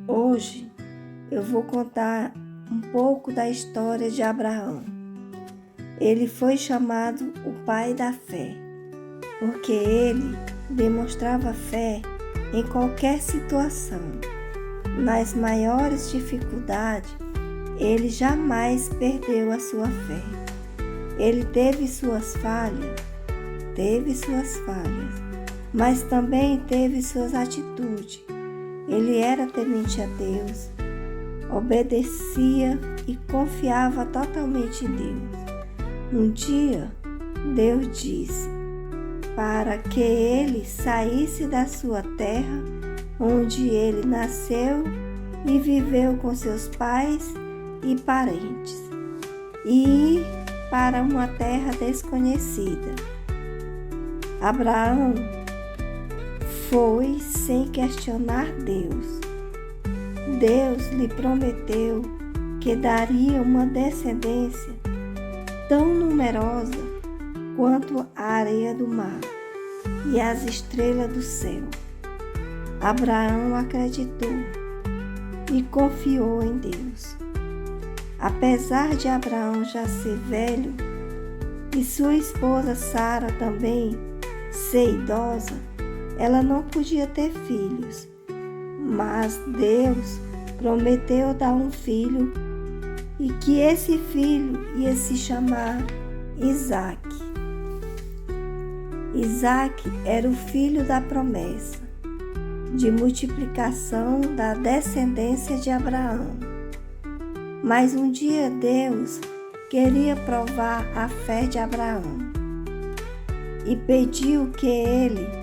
Hoje eu vou contar um pouco da história de Abraão. Ele foi chamado o pai da fé, porque ele demonstrava fé em qualquer situação. Nas maiores dificuldades, ele jamais perdeu a sua fé. Ele teve suas falhas, mas também teve suas atitudes. Ele era temente a Deus, obedecia e confiava totalmente em Deus. Um dia, Deus disse para que ele saísse da sua terra, onde ele nasceu e viveu com seus pais e parentes, e ir para uma terra desconhecida. Abraão foi sem questionar Deus. Deus lhe prometeu que daria uma descendência tão numerosa quanto a areia do mar e as estrelas do céu. Abraão acreditou e confiou em Deus. Apesar de Abraão já ser velho e sua esposa Sara também ser idosa, ela não podia ter filhos, mas Deus prometeu dar um filho e que esse filho ia se chamar Isaac. Isaac era o filho da promessa de multiplicação da descendência de Abraão. Mas um dia Deus queria provar a fé de Abraão e pediu que ele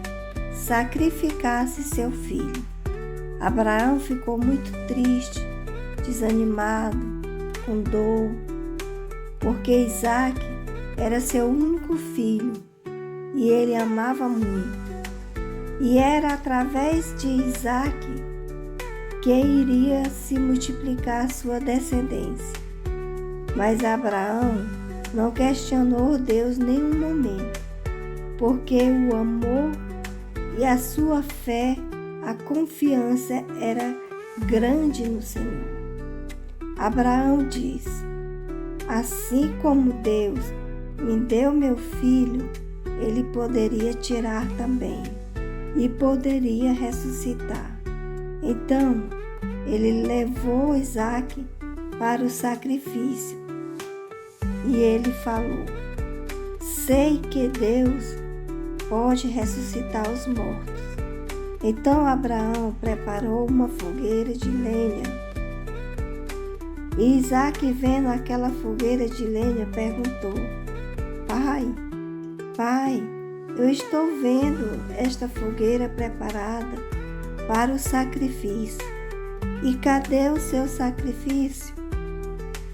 sacrificasse seu filho. Abraão ficou muito triste, desanimado, com dor, porque Isaac era seu único filho e ele amava muito. E era através de Isaac que iria se multiplicar a sua descendência. Mas Abraão não questionou Deus nenhum momento, porque o amor e a sua fé, a confiança era grande no Senhor. Abraão diz: assim como Deus me deu meu filho, ele poderia tirar também e poderia ressuscitar. Então, ele levou Isaac para o sacrifício e ele falou: sei que Deus pode ressuscitar os mortos. Então Abraão preparou uma fogueira de lenha. E Isaac, vendo aquela fogueira de lenha, perguntou: Pai, eu estou vendo esta fogueira preparada para o sacrifício. E cadê o seu sacrifício?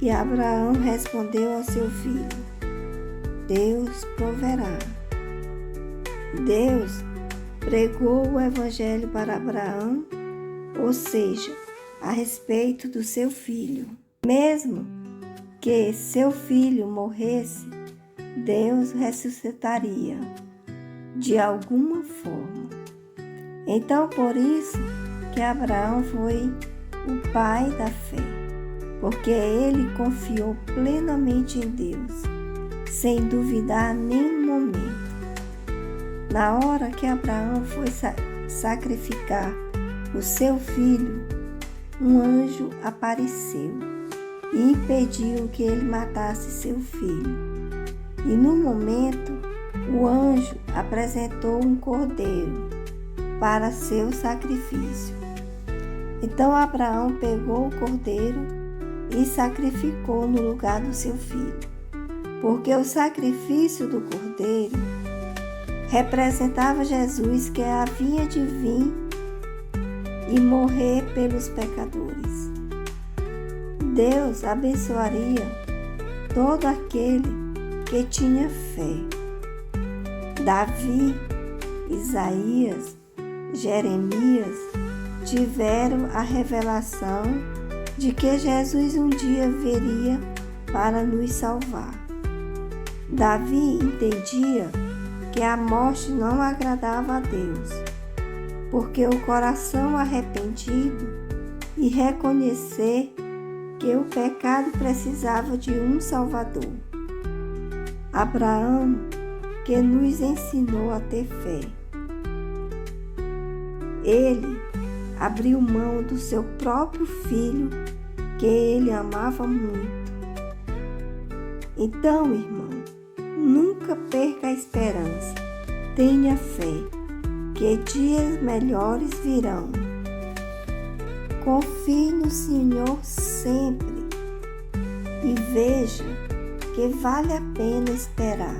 E Abraão respondeu ao seu filho: Deus proverá. Deus pregou o evangelho para Abraão, ou seja, a respeito do seu filho. Mesmo que seu filho morresse, Deus ressuscitaria de alguma forma. Então, por isso que Abraão foi o pai da fé, porque ele confiou plenamente em Deus, sem duvidar nenhum momento. Na hora que Abraão foi sacrificar o seu filho, um anjo apareceu e impediu que ele matasse seu filho. E no momento, o anjo apresentou um cordeiro para seu sacrifício. Então Abraão pegou o cordeiro e sacrificou no lugar do seu filho, porque o sacrifício do cordeiro representava Jesus, que havia de vir e morrer pelos pecadores. Deus abençoaria todo aquele que tinha fé. Davi, Isaías, Jeremias tiveram a revelação de que Jesus um dia viria para nos salvar. Davi entendia que a morte não agradava a Deus, porque o coração arrependido e reconhecer que o pecado precisava de um Salvador. Abraão, que nos ensinou a ter fé. Ele abriu mão do seu próprio filho, que ele amava muito. Então, irmão, nunca perca a esperança. Tenha fé, que dias melhores virão. Confie no Senhor sempre e veja que vale a pena esperar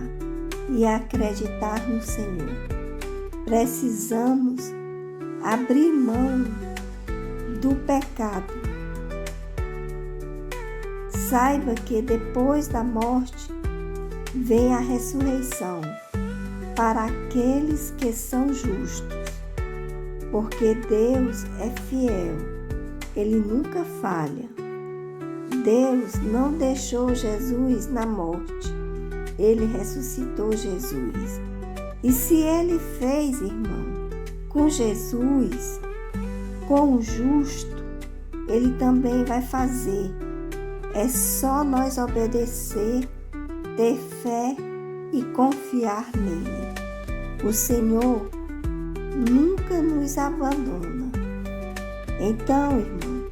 e acreditar no Senhor. Precisamos abrir mão do pecado. Saiba que depois da morte vem a ressurreição para aqueles que são justos, porque Deus é fiel, Ele nunca falha. Deus não deixou Jesus na morte, Ele ressuscitou Jesus. E se Ele fez, irmão, com Jesus, com o justo, Ele também vai fazer. É só nós obedecer, ter fé e confiar nele. O Senhor nunca nos abandona. Então, irmão,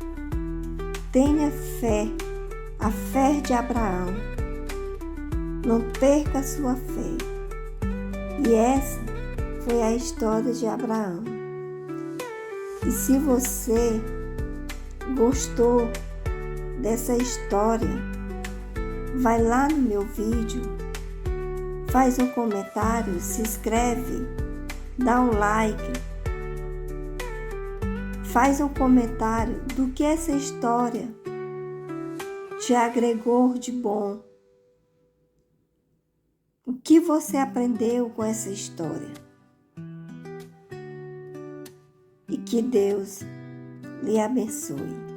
tenha fé, a fé de Abraão. Não perca a sua fé. E essa foi a história de Abraão. E se você gostou dessa história, vai lá no meu vídeo, faz um comentário, se inscreve, dá um like, faz um comentário do que essa história te agregou de bom. O que você aprendeu com essa história? E que Deus lhe abençoe.